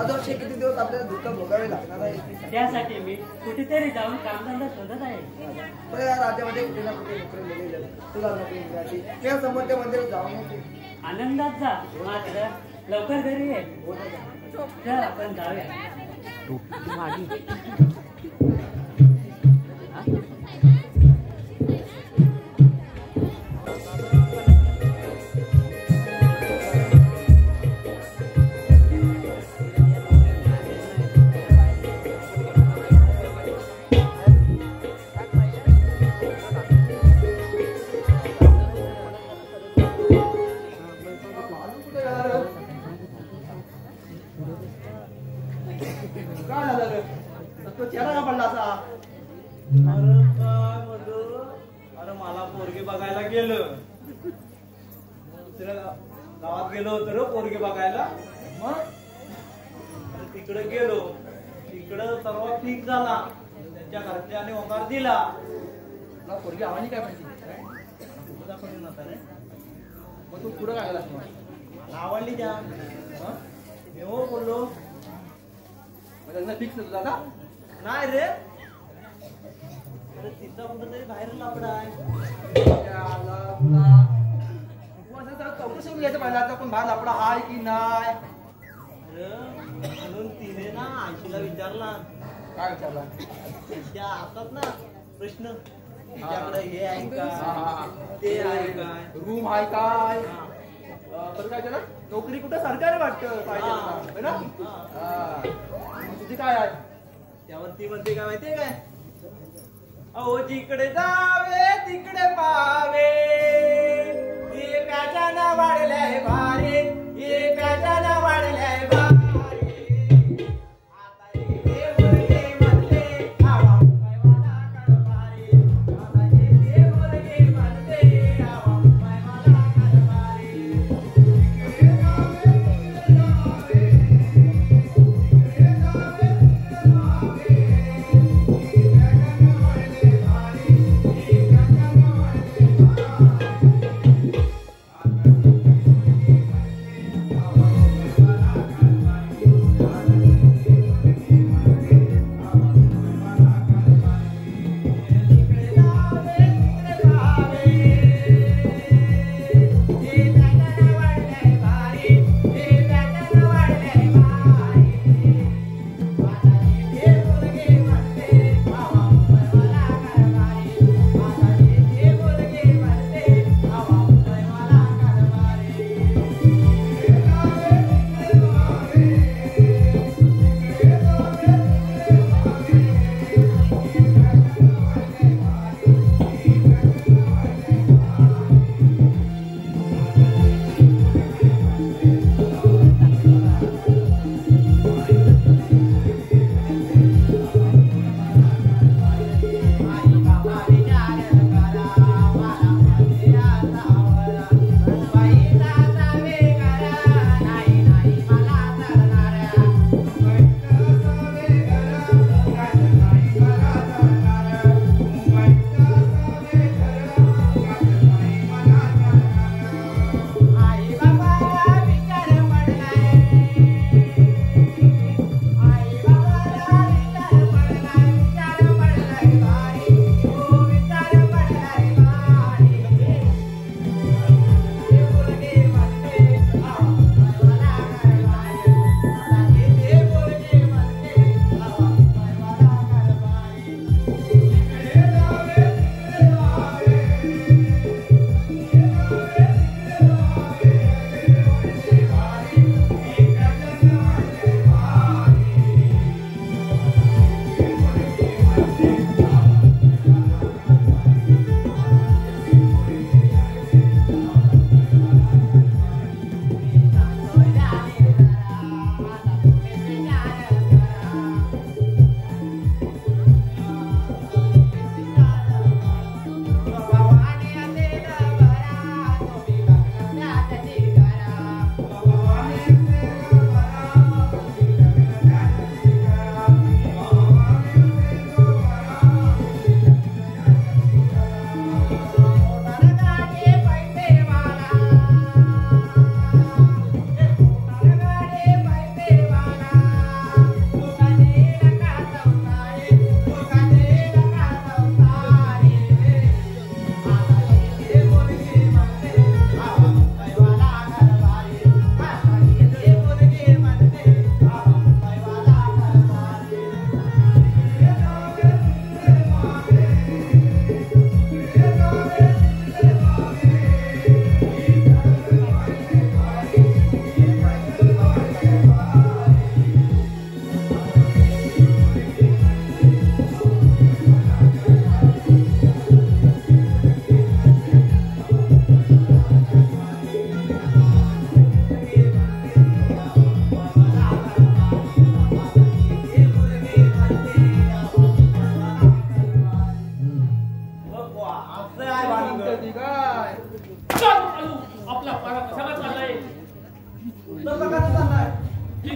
अजून किती दिवस आपल्याला दुःख भोगावे लागणार आहे. त्यासाठी मी कुठेतरी जाऊन कामधंदा शोधत आहे. पण या राज्यामध्ये कुठे ना कुठे नोकरी मिळेल. तुला नोकरी मिळाली मी समोरच्या मंदिरात जाऊन येते. आनंदात जा, मात्र लवकर घरी ये. चल आपण जाऊया. अरे मला पोरगी बघायला गेलं, दुसऱ्या गावात गेलो होतो रे पोरगी बघायला. मग तिकडे गेलो, तिकडं सर्व ठीक झाला. त्यांच्या घरच्याने होकार दिला. तुला पोरगी आवडली काय माहिती दाखवली नव्हता रे. मग तू पुढं काय गेला? मला आवडली त्या. मी हो बोललो फिक्स तुझा का नाही रे. तिचा कुठं तरी बाहेर लापडा आहे. चौकशी घ्यायचं पाहिजे आता पण बाहेर लापडा आहे की नाही. म्हणून तिने ना आईशीला विचारला. काय विचारला? त्या असतात ना प्रश्न, तिच्याकडे हे आहे का, ते आहे काय, रूम आहे काय, तर काय त्याला नोकरी कुठं सरकारी वाटतं पाहिजे ना. तुझी काय आहे त्यावरती म्हणते काय माहितीये काय, अहो जिकडे जावे तिकडे पावे, हे प्याच्यानं वाढलंय भारी, हे प्याच्यानं वाढलंय भारी.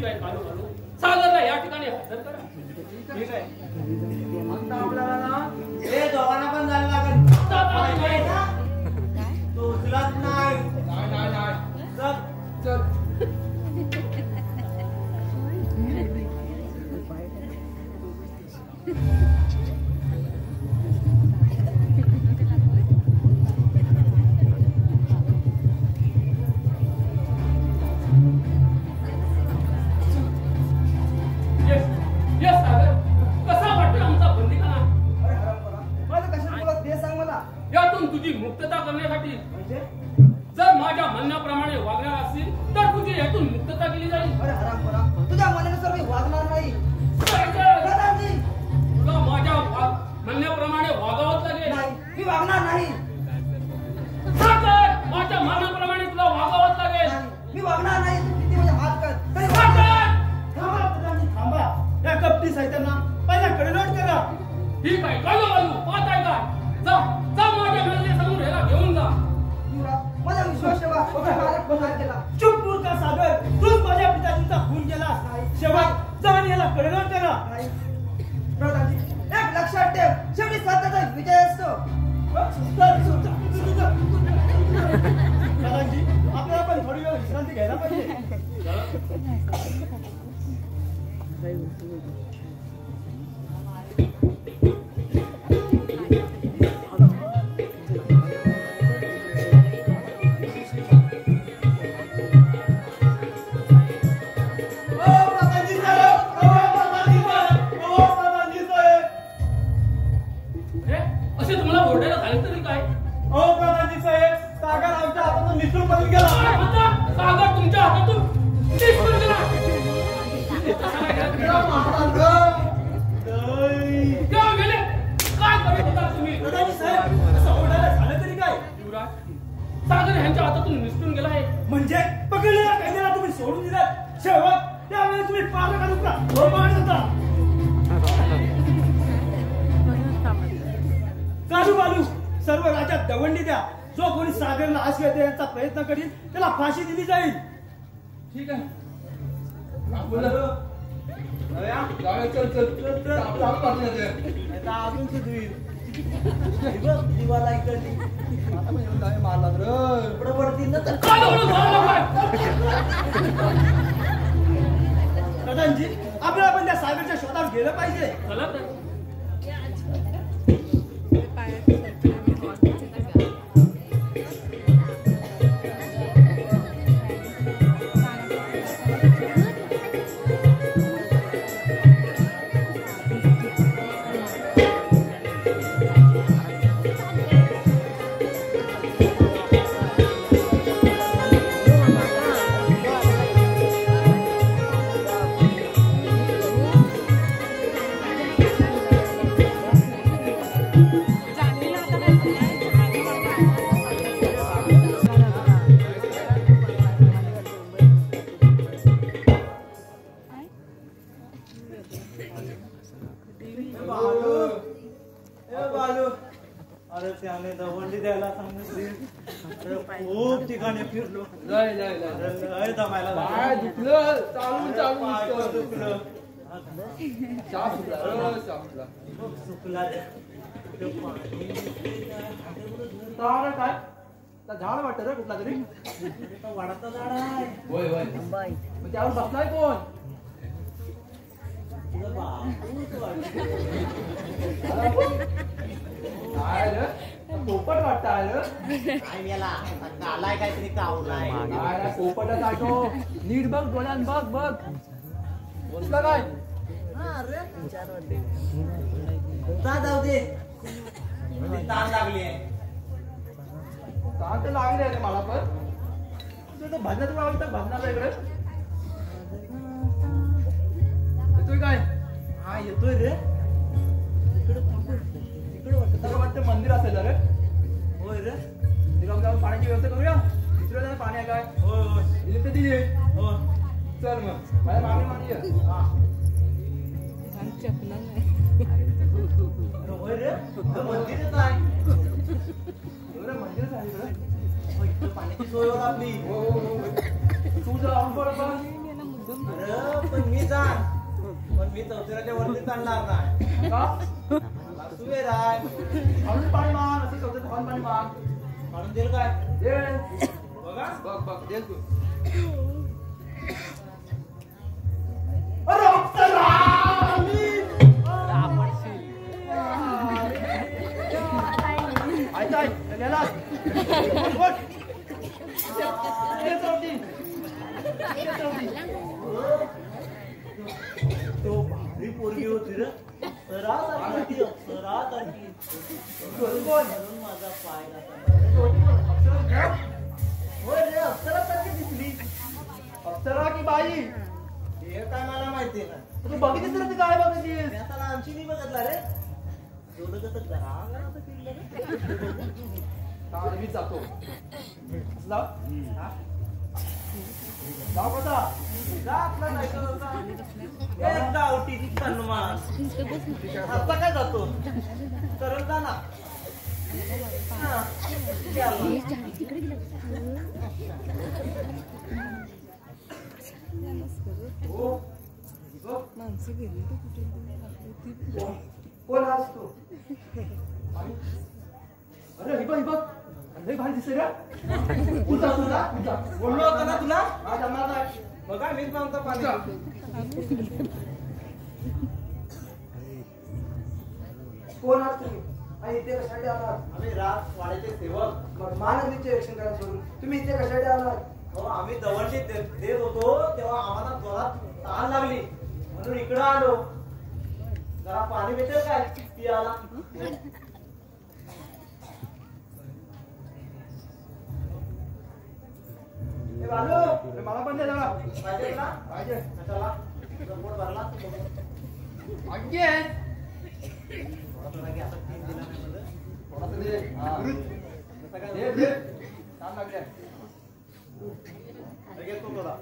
ठीक आहे चालू चालू सागरला या ठिकाणी हजर करा. ठीक आहे. आता आपल्याला ना हे दोघांना पण जायला लागेल. तो उचलत नाही. चल चल तुझी मुक्तता करण्यासाठी जर माझ्या म्हणण्याप्रमाणे वागणार असतील तर तुझी यातून मुक्तता केली जाईल. तुझ्या मनानुसार मी वागणार नाही. तुला माझ्या म्हणण्याप्रमाणे वागावंच लागेल. मी वागणार नाही. माझ्या म्हणण्याप्रमाणे तुला वागावंच लागेल. मी वागणार नाही. तू किती म्हणजे हात कर थांबा. या कपटी साहित्यांना पहिल्या कडलोट करा. ठीक आहे कळलं बाजू पाहत आहे का जा जा माझ्या घराने समोर ह्याला घेऊन जा. माझा विश्वास ठेवा. केला चुप मूर्ख सागर. तूच माझ्या पिताजींचा खून केलास. शेवट जाऊन याला कडलोट करा. प्रधानजी एक लक्षात ठेव शेवटी सत्याचा विजय असतो. दादाजी आपल्याला पण थोडी वेळ विश्रांती घ्यायला पाहिजे. असे तुम्हाला ओरडायला सांगितलं तरी काय? हो प्रधानजी साहेब सागर आमच्या हातातून निसटून पडून गेला. सागर तुमच्या हातातून निसटून गेला. केव्हा गेले? काय करत होता तुम्ही? प्रधानजी साहेब असं ओरडायला झालं तरी काय? युवराज सागर यांच्या हातातून निसटून गेला आहे. म्हणजे पकडलेल्या कैद्याला तुम्ही सोडून दिलात. शेवट त्यावेळेस तुम्ही पार काढून का मारत होता. काजू बालू सर्व राज्यात दवंडी द्या. जो कोणी सागरला आश घेते यांचा प्रयत्न करील त्याला फाशी दिली जाईल. ठीक आहे. चल चल चल अजून सुधीर दिवाला इकडली आता पण येऊन काय मारला तर पडपडतील ना तर प्रधानजी आपल्याला पण त्या सागरच्या शोधात गेलं पाहिजे. चला तर. अरे त्याने दवंडी द्यायला सांगितली. खूप ठिकाणी फिरलो. लय दमायला पाय दुखलं चालून चालून पाय दुखलं. चहा सुटला सुकला काय झाड वाटत रे कुठला तरी वाढता झाड आहे. होय होय मग त्यावर बसलाय कोण? काय रे पोपट वाटत आहे कालाय काहीतरी कावलाय. पोपटच आठो नीट बघ डोळ्यान बघ बघ बसला काय? जाऊ दे ताण लागली आहे. ताण तर लागले रे मला पण तुझं भजनात तर भजनाला इकडे येतोय काय? हा येतोय रे. इकडे वाटतं मंदिर असेल रे. होय रे. तिला जाऊन पाण्याची व्यवस्था करूया. दुसऱ्या पाणी आहे काय? होय होय दिली तर दिली. हो चल मग माझ्या मागणी मागणी होय रे. मंदिरच आहे. मंदिरच आहे इकडे. पाण्याची सोय होत आपली. तू जर लावून पडत अरे पण मी चौथऱ्याच्या वरती चढणार नाही. का? मला सुवेर आहे. हळून पाणी माग, असं चौथ्यात हळून पाणी माग. काढून देईल काय? दे. बघा. बघ दे तू. अरे अप्सरा! ऐक गेला. तो भारी पोरगी होती रे. सरासारखी माझा पाय होय रे, अप्सरासारखी दिसली. अप्सरा की बाई? हे काय मला माहिती ना. तू बघितलीस ना ती काय बघितलीस? मी आता आमची नाही बघितला रे. एवढं कसं घराघराचं केलं रे. मी जातो. जाऊ कसा? जातला नाही तर आता. एक गावठी सन्मान. आता काय जातो? करत जा ना. हा. चालेल. कोण असतो? अरे ही बघ लय भारी दिसते रे. बोललो होतं ना तुला. हा जमणार नाही. बघा मीच सांगतो पाणी. कोण असतो आणि इथे कशासाठी आलात? आम्ही रात वाड्याचे सेवक. मग महानगरीचे रक्षण करायला सोडून तुम्ही इथे कशासाठी आलात? हो, आम्ही दवंडी देत होतो तेव्हा आम्हाला जोरात तहान लागली म्हणून इकडं आलो. जरा पाणी भेटेल काय पियाला? बालू मला पण दे जरा. पाहिजे ना? पाहिजे. चला पोट भरला. अगेन थोडा घे, आता 3 दिला नाही मला. थोडासा दे. हा. कसं काय दे. छान लागले. लगेच तो थोडा.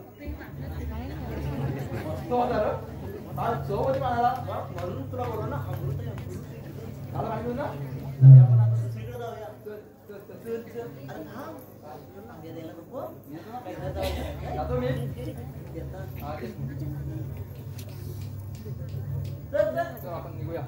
मस्त होता रे. आज चव होती मला. म्हणून तुला बोललो ना, अमृत आहे, अमृत आहे. मला माहिती ना. आपण आता दुसरीकडे जाऊया. अरे थांब. आंब्या द्यायला नको. काय घरात जाऊया. जातो मी. येतात. हा, दे. चल, चल. चल आपण निघूया.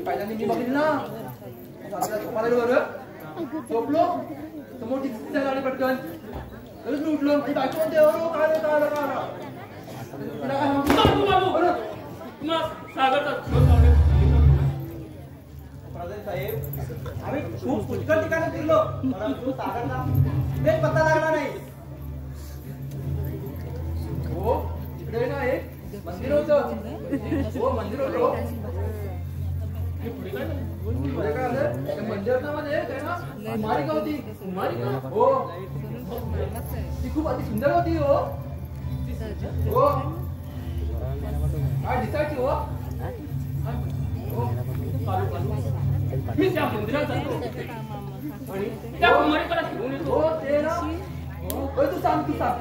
पहिल्यांदा मी बघितलं ना झोपलो समोर गाडी पटकन लगेच मी उठलो माझी बायको म्हणते साहेब आम्ही खूप पुष्कळ ठिकाणी फिरलो परंतु सागरला तेच पत्ता लागला नाही. हो इकडे ना एक मंदिर होतं. हो मंदिर होतं. पुढे काय आलं त्या मंदिरामध्ये काय ना कुमारिका होती. कुमारिका हो ती खूप अति सुंदर होती. हो हो काय दिसायची. हो मी त्या मंदिरात जातो आणि त्या कुमारिकाला घेऊन येतो. हो ते ना हो तू सांग तू सांग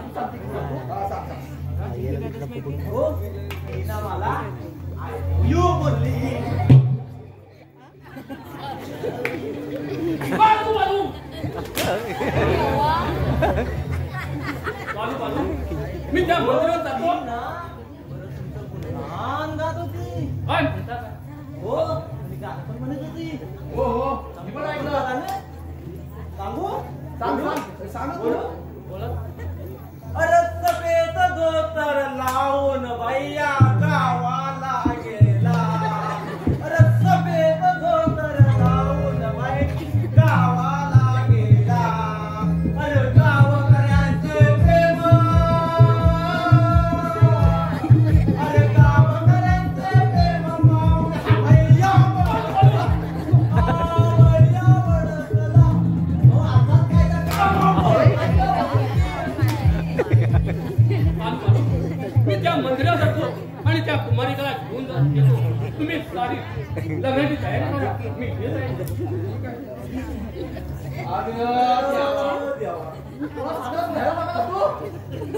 हो तिला मला यू बोलली. बालू बालू बालू बालू मी त्या मंदिरात जातो ना बरं तुमचं गुणगान गात होती. काय म्हणता काय? हो आणि गाणं पण म्हणत होती. हो हो मी पण ऐकलं. सांगू सांग सांग तू बोला. अरे सफेद धोतर लावून भैया गावाला तुम्ही सारी लग्नाची तयारी करा. मी येत आहे.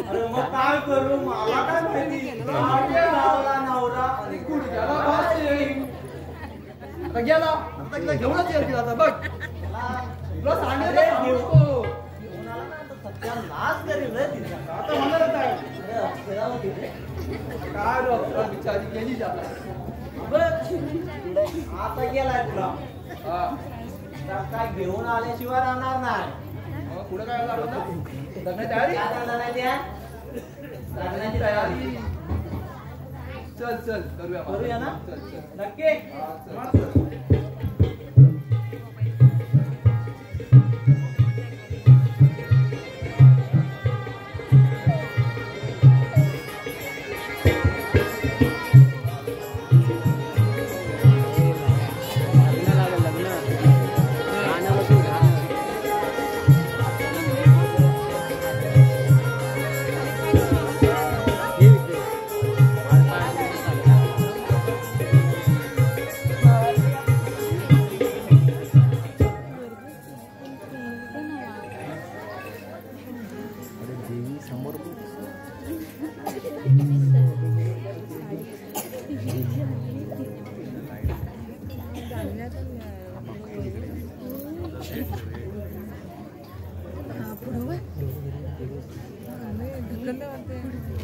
अरे मग काय करू, मला काय माहिती. नवरा नवरा आणि गुडघ्याला भास येईल. आता गेला घेऊनच येईल आता बघ तुला सांगितलं सांगू नको. नाच करेल तिचा. आता म्हणाल काय अरे अक्षराला तिथे काय डॉक्टर बिचारी गेली जाता. आता गेलाय तुला हा तर काय घेऊन आल्याशिवाय राहणार नाही. मग पुढे काय लागलं ना लग्न तयारी काय करणार नाही त्या लग्नाची तयारी. चल चल करूया ना? चल चल नक्की हा, चल.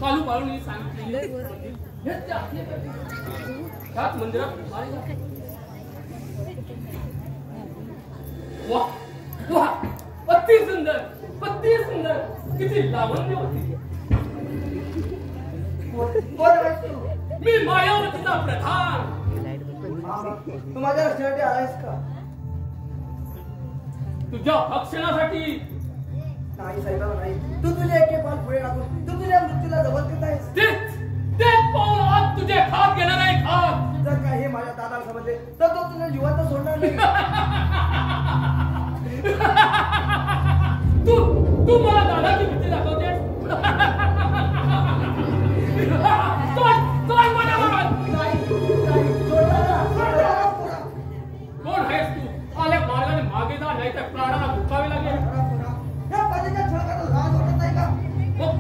कालू पाळून सांगितले मंदिरात वा वा अति सुंदर किती लावण्य होती. मी मायावतीचा प्रधान. तू माझ्या रस्त्यासाठी आलायस का? तुझ्या भक्षणासाठी नाही साहेबाला नाही. तू तुझे एक पाऊल पुढे टाकून तू तुझ्या मृत्यूला जवळ करत आहेस. तेच पाऊल आज तुझे खात घेणार आहे. खात जर का हे माझ्या दादाला समजले तर तो तुझ्या जिवंत सोडणार नाही. तू मला दादाची भीती दाखवते. कोण आहेस तू? आल्या मार्गाने मागे जा, नाही तर प्राणाला भुकावे लागेल. मग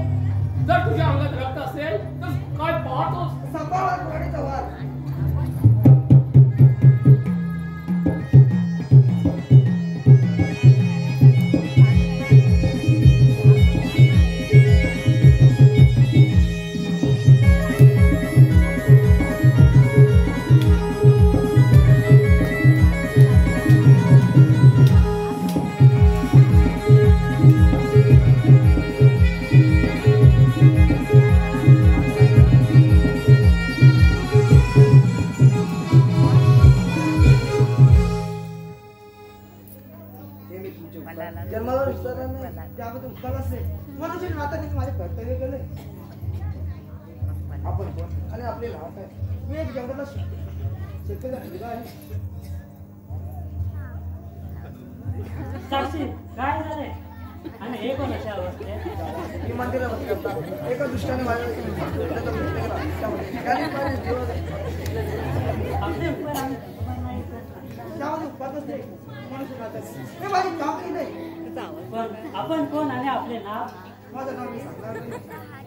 जर तुझ्या अंगात रक्त असेल तर काय पाहतोस? जन्माला विसरणार नाही त्यामध्ये उत्तर असेल. माझ्या नात्याने माझे कर्तव्य केले. आपण कोण आणि आपले लाभ आहे. मी एक जंगलाला शेतकऱ्याचा मुलगा आहे. साक्षी काय झालंय आणि हे कोण अशा अवस्थेत? मी मंदिरात बसला होता. एका दुष्टाने माझ्या प्रयत्न केला. त्याने माझे जीवन आपले उपकार आम्ही नाही करत. त्यामध्ये उत्पादच नाही. मनुष्य नात्याने हे माझे कामही नाही. पण आपण कोण आणि आपले नाव? माझं नाव मी सांगणार नाही.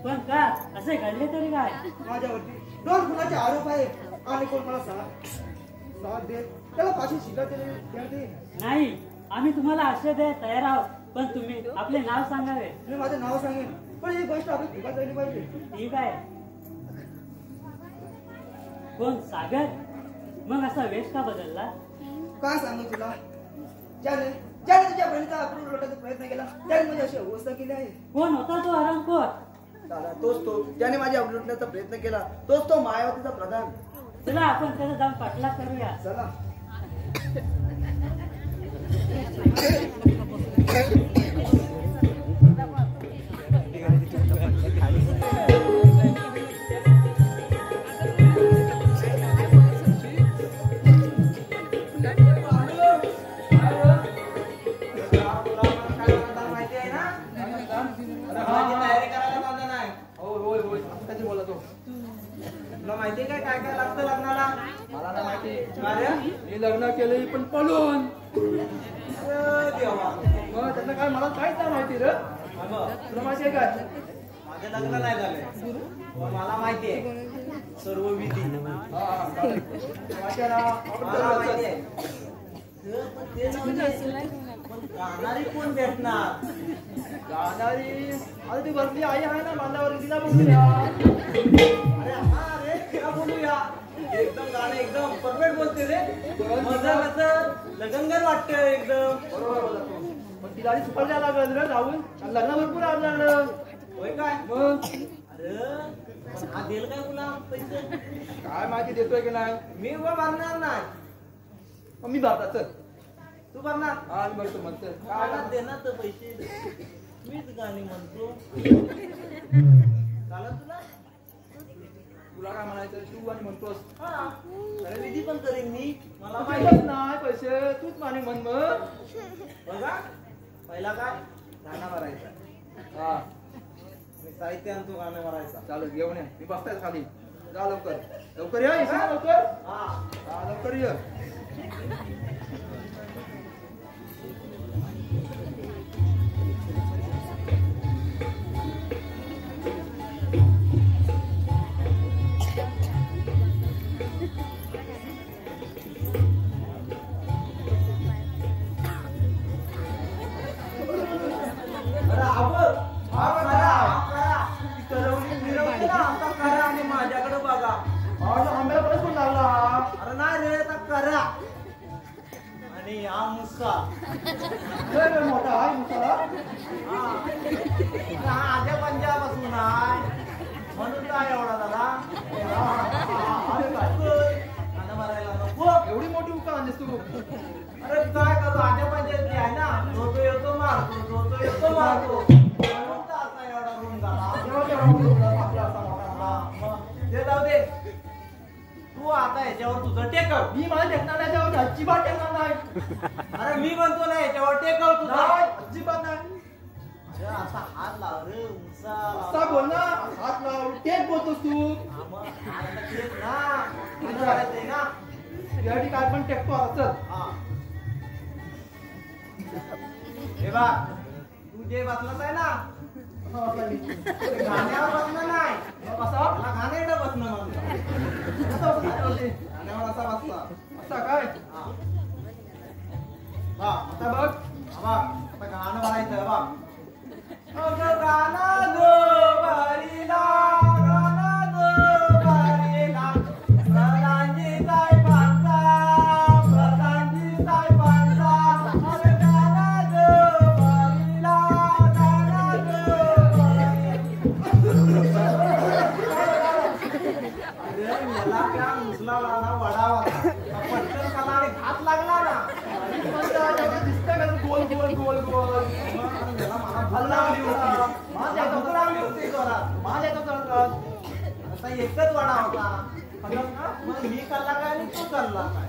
पण का असे घडले तरी काय? माझ्यावरती 2 खुनाचे आरोप आहे आणि कोण मला साथ देत त्याला फाशी शिकायचे नाही, आम्ही तुम्हाला आश्रय द्यायला तयार आहोत, पण तुम्ही आपले नाव सांगावे. मी माझे नाव सांगेन, पण ही गोष्ट आपली ठिकाण झाली पाहिजे. ठीक आहे. कोण सागर? मग असा वेश का बदलला? काय सांगू तुला? ज्याने तुझ्या बहिणीचा अक्रूर लोटायचा प्रयत्न केला त्याने माझी अशी अवस्था केली आहे. कोण होता तो हरामखोर? दादा तोच तो ज्याने माझी अक्रूर लुटण्याचा प्रयत्न केला. तोच तो मायावतीचा प्रधान. चला आपण त्याचा जाऊन पाठलाग करूया. चला. माहिती काय काय काय लागतं लग्नाला? मला अरे मी लग्न केले पण पळून. देवा मग त्याचं काय मला काहीच नाही माहिती रे. तुला माहिती आहे काय? माझे लग्न नाही झाले पण मला माहिती आहे सर्व विधी. माहिती आहे ना? आपण मला करू माहिती असं. आहे. पण ते नव्हते. पण गाणारी कोण भेटणार? गाणारी आता ती बसली आई आहे ना बांधावर तिला बोलूया. अरे हा रे तिला बोलूया. एकदम गाणं एकदम परफेक्ट बोलते रे. माझं कसं लगनगर वाटतं एकदम. बरोबर बोलला तू. पण तिला आधी सुपारी द्यायला लागलं रे जाऊन. आणि लग्न भरपूर लागलं. होय काय? मग अरे पण हा देईल काय तुला पैसे? काय माहिती देतोय की नाही? मी उभा भरणार नाही. मग मी भरतात चल. तू भरणार? हा मी भरतो मग चल. मला देणार तर पैसे. मीच गाणी म्हणतो. चालत तुला? तुला काय म्हणायचं तू आणि म्हणतोस. हा. अरे विधी पण करेन मी. मला माहितच माहिती नाही पैसे तूच माने म्हण मग. बघा पहिला काय गाणं भरायचा. हा मी साहित्य आणतो गाणं भरायचा. चालेल घेऊन ये. मी बसताय खाली. जा लवकर लवकर ये इशा, लवकर. हा हा लवकर ये. अरे आवर. हा करा. ती करवली मिरवली ना आता करा आणि माझ्याकडे बघा. माझ्या आंब्याला परत कोण लागला हा? अरे नाही रे आता करा. आणि हा मुस्सा. लय लय मोठा आहे मुसाला. हा आध्या पंजापासून आहे म्हणून काय एवढा दादा. अरे काय गाणं भरायला नको. एवढी मोठी उका आणलीस तू. अरे काय करू आध्या पंचायती आहे ना. जो तो येतो मारतो जो तो येतो मारतो म्हणून तर असा एवढा रूम झाला. जेव्हा तेव्हा आपला आपला असा मोठा. हा, मग ते जाऊ दे. तू आता याच्यावर तुझं टेकव. मी मला टेकणार नाही त्यावर अजिबात टेकणार नाही. अरे मी म्हणतो ना याच्यावर टेकव तुझा. नाही अजिबात नाही. अरे असा हात लाव रे उंचा असा बोल ना. हात लाव टेक बोलतोस तू. ना. यासाठी काय पण टेकतो आता चल. हा. हे बघ तू जे बसलाच आहे ना असा बसला मी. गाण्यावर बसणं नाही. मग असा मला गाणं येणं बसणं म्हणतो. असा बसला होते. गाण्यावर असा बसला. असा काय हा. बघ आता बघ. बघ आता गाणं भरायचं बघ. अगं गाणं गो बारीला गाणं गो बारीला प्रधानजी काय पांचा प्रधानजी काय पांचा अरे गाणं गो बारीला गाणं गो बारीला. अरे मला त्या मुसलाला ना वडावा पटकन कला आणि घात लागला ना. दिसतंय का गोल गोल गोल गोल. आता एकच वडा होता. मग मी खाल्ला काय आणि तू खाल्ला काय.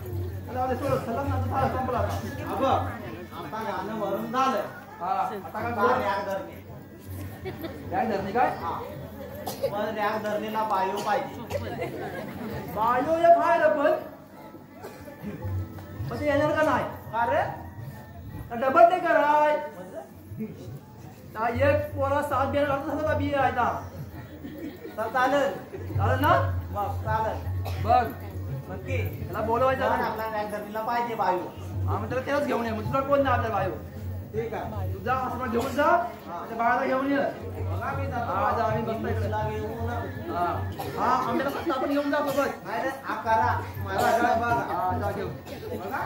संपला आता गाणं भरून झालं. आता काय आता बोल. रॅक धरणे. काय धरणे काय हा. मग रॅक धरणीला बायो पाहिजे. बायो एक आहे रे पण ते येणार का नाही. का रे डबल नाही कराय. म्हणजे एक पोरा 7 बिया लागतो बी आहे आता. तर चालेल. चालेल ना. मग चालेल बघ नक्की. त्याला बोलवायचं पण ना. आपल्या रॅक धरणीला पाहिजे बायो. हा मग त्याला त्यालाच घेऊन ये. मग तुला कोण नाही आपल्या बायो. ठीक आहे. तू जा असं घेऊन जा. त्या बाळाला घेऊन ये. बघा मी जातो. हा, जा, आम्ही बसतो इकडे. मुसला घेऊन हा हा आंब्याला फक्त आपण घेऊन जा सोबत. नाही रे, हा करा. माझा गळा बघा. हा जा घेऊन. बघा.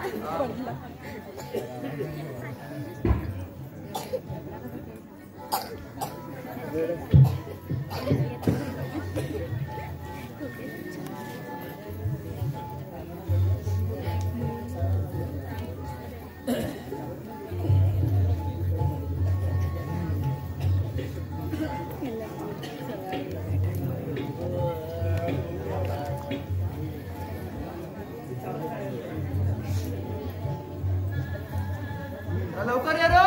लवकर ये रे.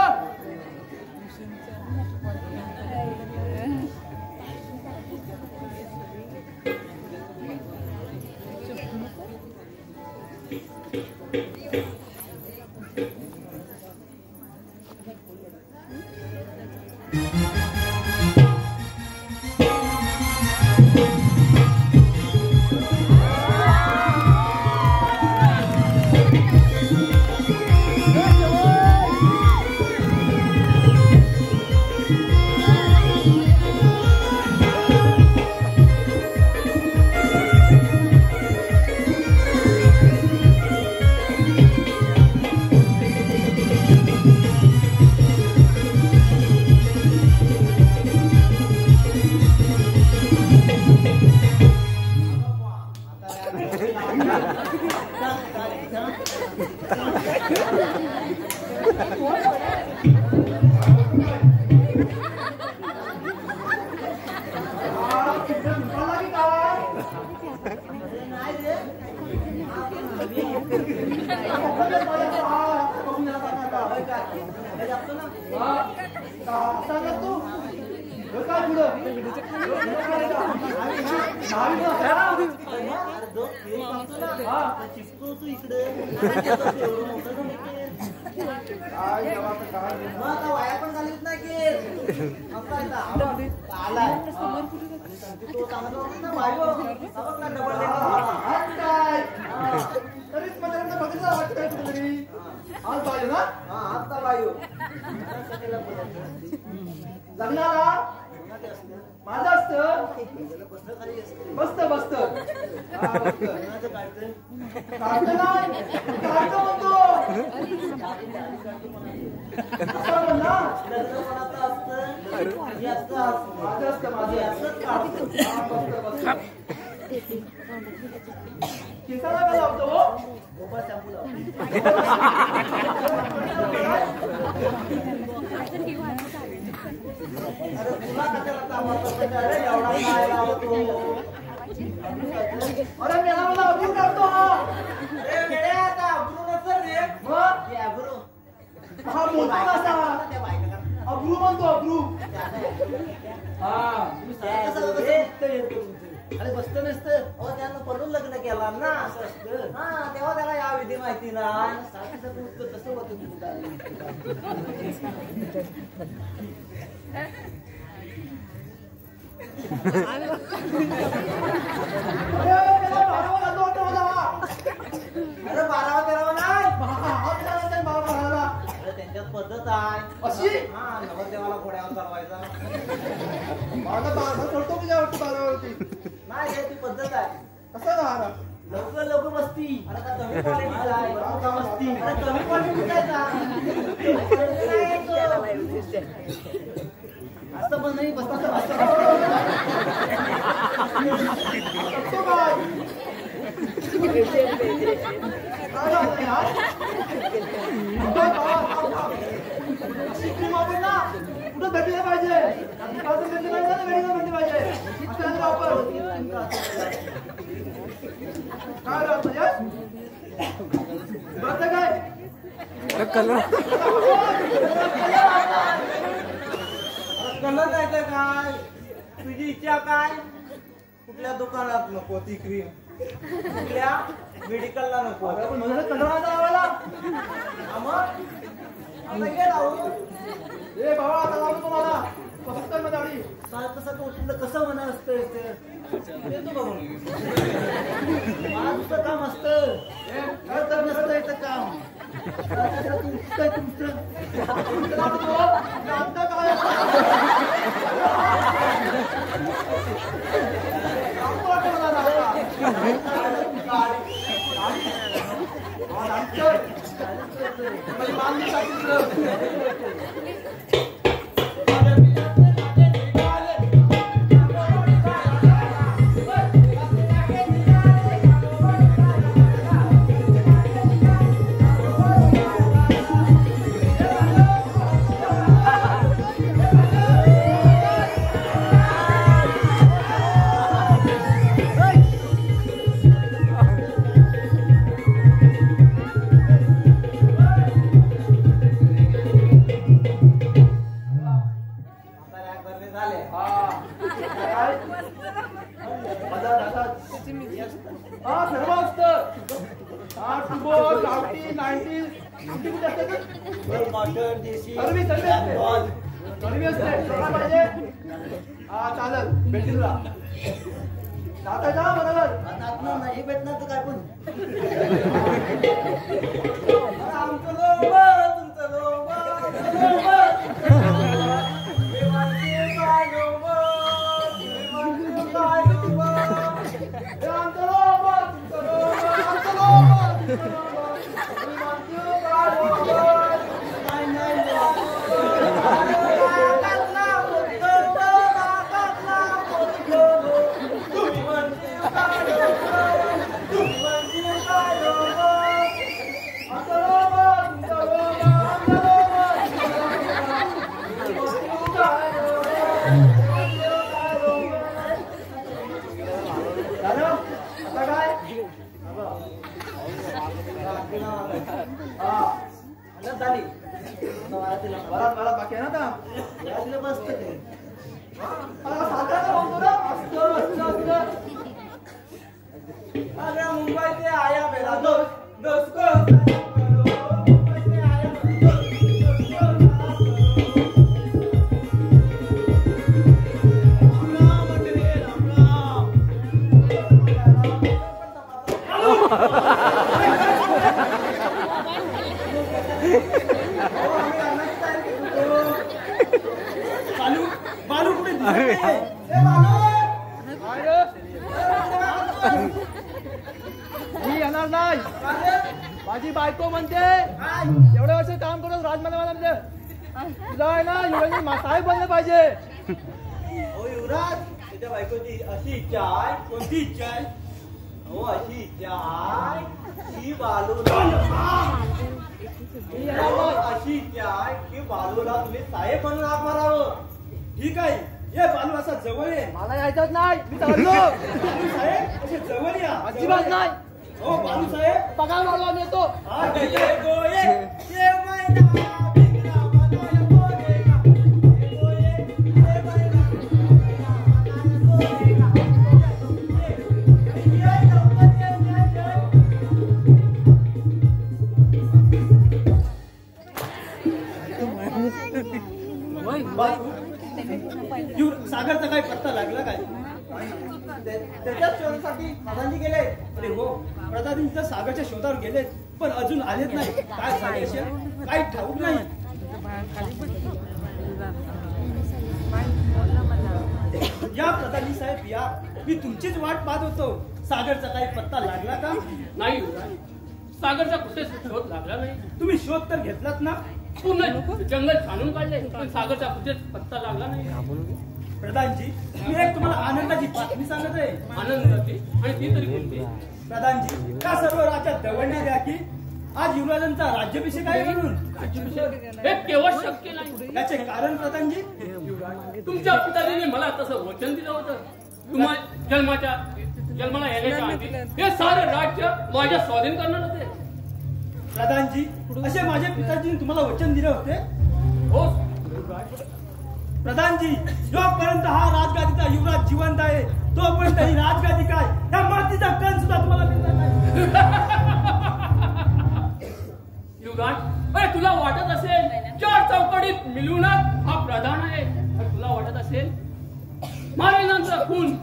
लग्नाला माझं असतं मस्त मस्त केसाला काय लावतो अरे मेला मला अब्रू करतो हा मोठा असा अब्रू म्हणतो अब्रू अरे बसत नसतं अहो त्यानं पडून लग्न केला ना असं असतं हा तेव्हा त्याला या विधी माहिती ना तसं होतं अरे 12 नाही त्यांच्यात पद्धत आहे अशी हा नवरदेवाला घोड्यावर चालवायचा पडतो तुझ्यावरती बारावरती नाही ती पद्धत आहे कसं राहणार लवकर बसती अरे का कमी क्वालिटीचा आहे बसती अरे कमी क्वालिटीचा असं पण नाही बसता कुठं भेटले पाहिजे भेटले पाहिजे काय राहतो काय कलर जायचं काय तुझी इच्छा काय कुठल्या दुकानात नको ती क्रीम कुठल्या मेडिकलला नको कलर लावायला ए बाबा आता लावतो तुम्हाला कसं म्हणा असतं माझं काम असतं नसतं येतं काम चालेल भेटेल आता जा बरोबर नाही भेटणार तर काय पण झाली मला बाकी आहे ना आता बसत मुंबईचे आया मेरा दोस्त मी येणार नाही. माझी बायको म्हणते एवढ्या वर्ष काम करून राजमाला तुझा आहे ना युवराज साहेब बनलं पाहिजे. हो युवराज तुझ्या बायकोची अशी इच्छा आहे. कोणती इच्छा आहे? हो अशी इच्छा आहे की बालूला अशी इच्छा आहे की बालूला तुम्ही साहेब म्हणून हाक मारावं. ठीक आहे ये बालू असा जवळ ये. मला यायचंच नाही. मी चाललो. बालू साहेब असे जवळ या. अजिबात नाही. हो बालू साहेब पगार मारला मी येतो. सागरचा काही पत्ता लागला काय? त्याच्याच शोधासाठी प्रधानजी गेले. अरे हो प्रधानजी तर सागरच्या शोधावर गेले पण अजून आलेच नाही. काय झाले असेल काही ठाऊक नाही. या प्रधानजी साहेब या. मी तुमचीच वाट पाहत होतो. सागरचा काही पत्ता लागला का? नाही सागरचा कुठे शोध लागला नाही. तुम्ही शोध तर घेतलात ना? पूर्ण जंगल छानून काढले पण सागरचा कुठेच पत्ता लागला नाही. प्रधानजी मी एक तुम्हाला आनंदाची बातमी सांगत आहे. आनंदाची आणि ती तरी कोणती? प्रधानजी का सर्व राज्यात दवंडी द्या की आज युवराजांचा राज्याभिषेक आहे म्हणून. हे केवळ शक्य नाही. याचे कारण प्रधानजी तुमच्या पिताजीने मला तसं वचन दिलं होतं. तुम्हाला जन्माला येण्याच्या आधी हे सारे राज्य माझ्या स्वाधीन करणार होते. प्रधानजी असे माझ्या पिताजीने तुम्हाला वचन दिले होते. हो प्रधानजी जोपर्यंत हा राजगादीचा युवराज जिवंत आहे तोपर्यंत ही राजगादी काय या मातीचा कण सुद्धा तुम्हाला मिळणार नाही. युवराज अरे तुला वाटत असेल 4 चौकटीत मिळूनच हा प्रधान आहे. तुला वाटत असेल महाराजांचा खून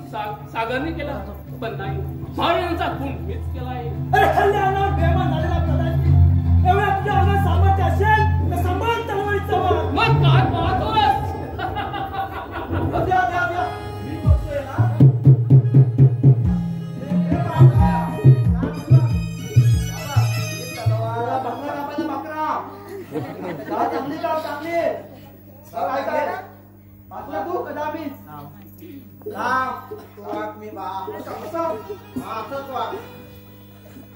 सागरने केला पण नाही. महाराजांचा खून मीच केला आहे. अरे हल्ल्यावर बेमान झालेला प्रधानजी एवढ्या तुझ्या अंगात सामर्थ्य असेल तर संभाळ तलवारीचा वार. मग काय पाहतोस? मी बघतोय ना. चांगली काम चांगली तू कदापि मी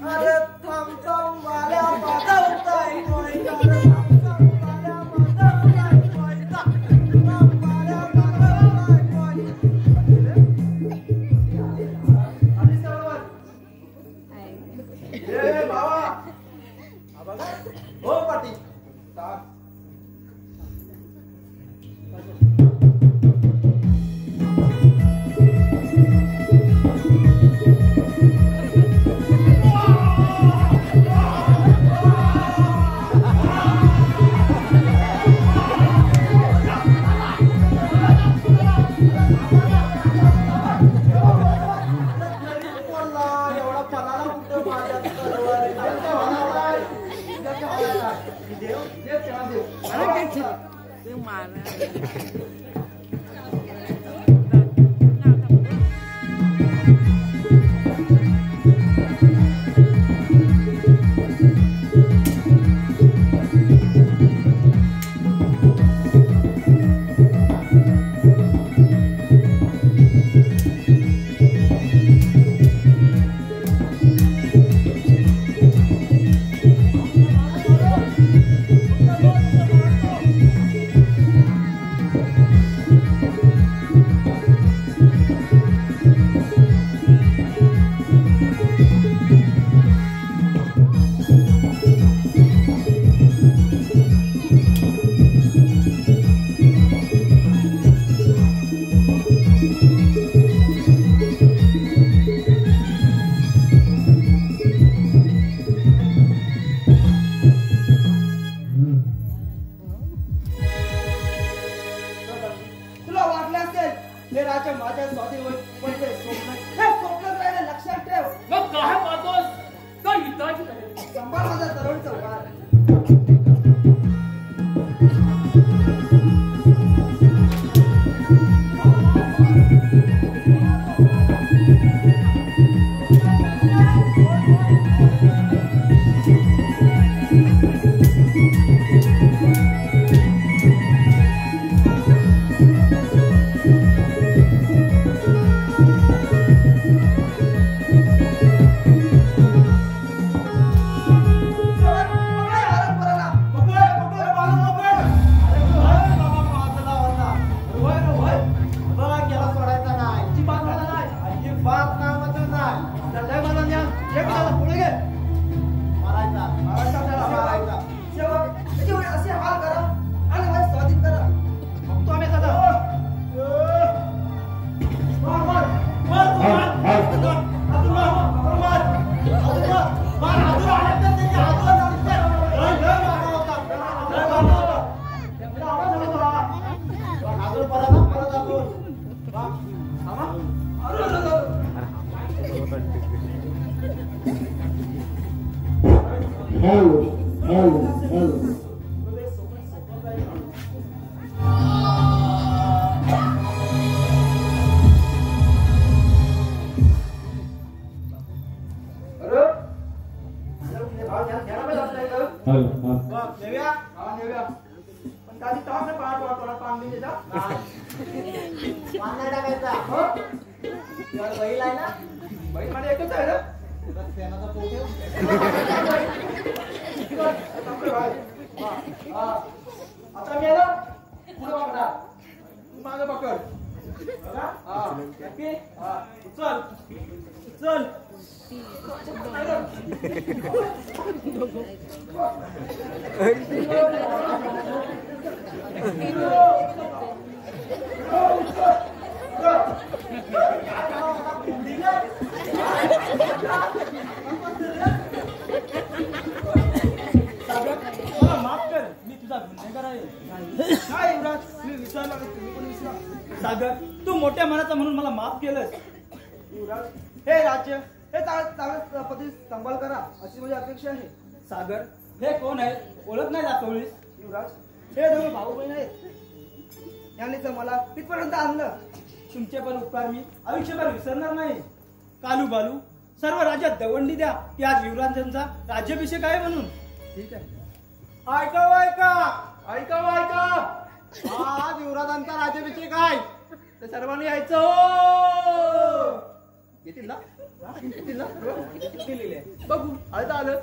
अरे थांब वाल्या हो पाटी संभाळ माझा तरुण चौकार. सागर, तू मोठ्या मनाचा म्हणून मला माफ केलंस. युवराज, हे राज्य हे चांगलं पती सांभाळ करा अशी माझी अपेक्षा आहे. सागर, हे कोण आहे? ओळख नाही दाखवलीस. युवराज, हे दोघे भाऊ बहीण आहेत. यांनी तर मला तिथपर्यंत आणलं. तुमचे पण उपकार मी आयुष्यभर विसरणार नाही. कालू बालू सर्व राज्यात दवंडी द्या की आज युवराजांचा राज्याभिषेक आहे म्हणून. ठीक आहे. ऐका ऐका ऐका ऐका, आज युवराजांचा राज्याभिषेक आहे. ते सर्वांनी यायचं. हो, येतील ना? येतील ना? बघू. आलं तर आलं.